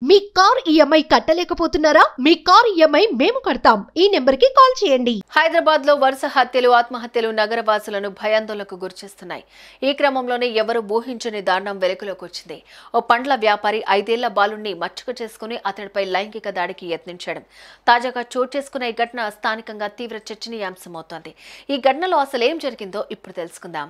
మీ car EMI కట్టలేకపోతున్నారా? మీ car EMI మేము కడతాం. ఈ నెంబర్కి కాల్ చేయండి. హైదరాబాద్ లో వరుస హత్యలు, ఆత్మహత్యలు నగరవాసులను భయాందోళనకు గురిచేస్తున్నాయి. ఈ క్రమంలోనే ఎవరు ఊహించని దారుణం వెలుగులోకి వచ్చింది. ఓ పండ్ల వ్యాపారి 5 ఏళ్ల బాలుడిని మచ్చుక చేసుకుని అతడిపై లైంగిక దాడికి యత్నించాడు. తాజాగా చోటు చేసుకున్న ఈ ఘటన స్థానికంగా తీవ్ర చర్చనీయాంశమవుతోంది. ఈ ఘటనలో అసలు ఏం జరిగిందో ఇప్పుడు తెలుసుకుందాం.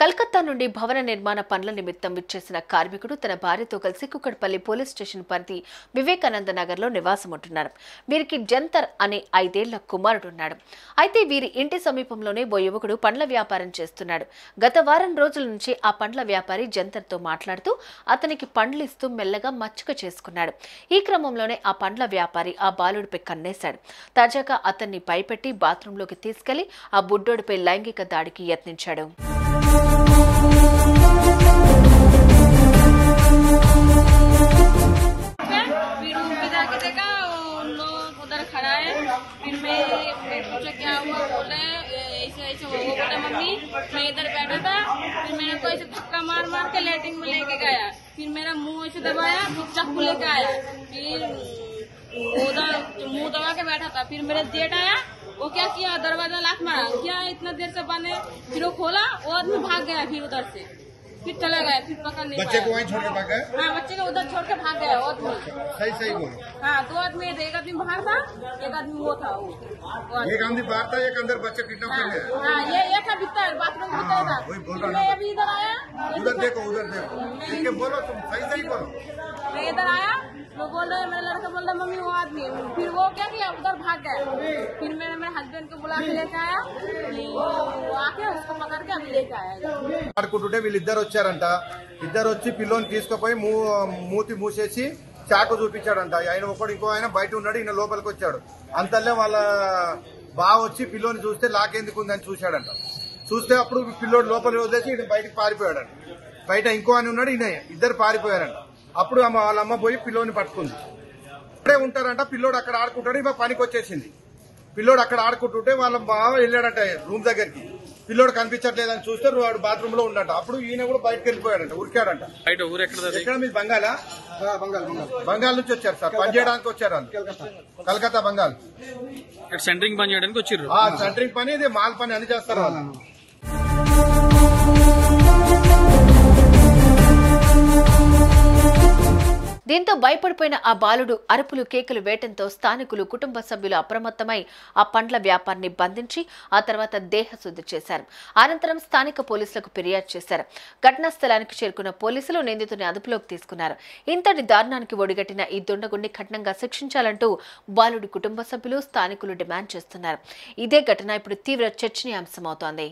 కలకత్తా నుండి భవన నిర్మాణ పనుల నిమిత్తం విచ్చేసిన కార్మికుడు తన భార్యతో కలిసి కుక్కడపల్లి పోలీస్ స్టేషన్ పరిధి వివేకానంద నగర్ లో నివాసముంటున్నారు. వీరికి జంతర్ అనే 5 ఏళ్ల కుమారుడున్నాడు. అయితే వీరి ఇంటి సమీపంలోనే ఓ యువకుడు పండ్ల వ్యాపారం చేస్తున్నాడు. గత వారం రోజుల నుంచి ఆ పండ్ల వ్యాపారి జంతర్ తో మాట్లాడుతూ అతనికి పండ్లు ఇస్తూ మెల్లగా మచ్చుక చేసుకున్నాడు. ఈ క్రమంలోనే ఆ పండ్ల వ్యాపారి ఆ బాలుడిపై కన్నేశాడు. తాజాగా అతన్ని భయపెట్టి బాత్రూంలోకి తీసుకెళ్లి ఆ బుడ్డోడిపై లైంగిక దాడికి యత్నించాడు. उधर खड़ा है, फिर मैं पूछा क्या हुआ, बोले ऐसे ऐसे वो बोले मम्मी मैं इधर बैठा था, फिर मैंने को ऐसे धक्का मार मार के लेटिंग में लेके गया, फिर मेरा मुंह ऐसे दबाया, फिर चाकू लेके आया, फिर उधर मुंह दबा के बैठा था, फिर मेरा जेठ आया, वो क्या किया दरवाजा लात मारा, क्या इतना देर से बंद है, फिर वो खोला, वो आदमी भाग गया, फिर उधर से फिर चला गया, फिर पकड़ नहीं बच्चे को वहीं छोड़ के भाग गए? हाँ, बच्चे को उधर छोड़ के भाग गया वो आदमी। सही बोलो। हाँ, 2 आदमी, एक आदमी बाहर था, एक आदमी वो था, एक आदमी बाहर था, एक अंदर बच्चे किडनैप कर लिया। हाँ, ये था भीतर, बाथरूम भीतर था। वही बोल रहा मैं अभी इधर आया, उधर देखो ठीक है, बोलो तुम सही बोलो। मैं इधर आया, वो बोल रहे, मेरा लड़का बोल रहा मम्मी वो आदमी, फिर वो क्या किया उधर भाग गया, फिर मैंने मेरे हस्बैंड को बुला के लेके आया, वो आके उसको पकड़ के अभी लेके आया। ఆడుకుంటుంటే వీళ్ళిద్దరు వచ్చారంట. ఇద్దరు వచ్చి పిల్లోని తీసుకుపోయి మూతి మూసేసి చాకు చూపించాడంట. ఆయన ఒకడు ఇంకో ఆయన బయట ఉన్నాడు, ఈయన లోపలికి వచ్చాడు. అంతల్లే వాళ్ళ బావ వచ్చి పిల్లోని చూస్తే లాకెందుకు ఉందని చూశాడంట. చూస్తే అప్పుడు పిల్లోడు లోపలికి వదిలేసి ఈయన బయటకు పారిపోయాడంట. బయట ఇంకో ఆయన ఉన్నాడు, ఈయన ఇద్దరు పారిపోయారంట. అప్పుడు వాళ్ళ అమ్మ పోయి పిల్లోని పట్టుకుంది. ఇక్కడే ఉంటారంట. పిల్లోడు అక్కడ ఆడుకుంటాడు, ఇవ్వ పనికి వచ్చేసింది. పిల్లోడు అక్కడ ఆడుకుంటుంటే వాళ్ళ బావ వెళ్ళాడంట రూమ్ దగ్గరికి. పిల్లోడు కనిపించట్లేదని చూస్తే వాడు బాత్రూమ్ లో ఉన్నాడు. అప్పుడు ఈయన కూడా బయటకు వెళ్ళిపోయాడంట, ఉరికాడంట. ఎక్కడ మీరు బంగాళా? బంగాల్ నుంచి వచ్చారు సార్, పని చేయడానికి వచ్చారు వాళ్ళు. కలకత్తా బంగాల్ సెంటరింగ్ పని చేయడానికి వచ్చారు. సెంటరింగ్ పని, ఇది మాల్ పని అని చేస్తారు వాళ్ళు. దీంతో భయపడిపోయిన ఆ బాలుడు అరుపులు కేకలు వేయటంతో స్థానికులు కుటుంబ సభ్యులు అప్రమత్తమై ఆ పండ్ల వ్యాపారిని బంధించి ఆ తర్వాత దేహశుద్ధి చేశారు. అనంతరం స్థానిక పోలీసులకు ఫిర్యాదు చేశారు. ఘటనా స్థలానికి చేరుకున్న పోలీసులు నిందితుని అదుపులోకి తీసుకున్నారు. ఇంతటి దారుణానికి ఒడిగట్టిన ఈ దుండగుణ్ణి కఠినంగా శిక్షించాలంటూ బాలుడి కుటుంబ సభ్యులు స్థానికులు డిమాండ్ చేస్తున్నారు. ఇదే ఘటన ఇప్పుడు తీవ్ర చర్చనీయాంశమవుతోంది.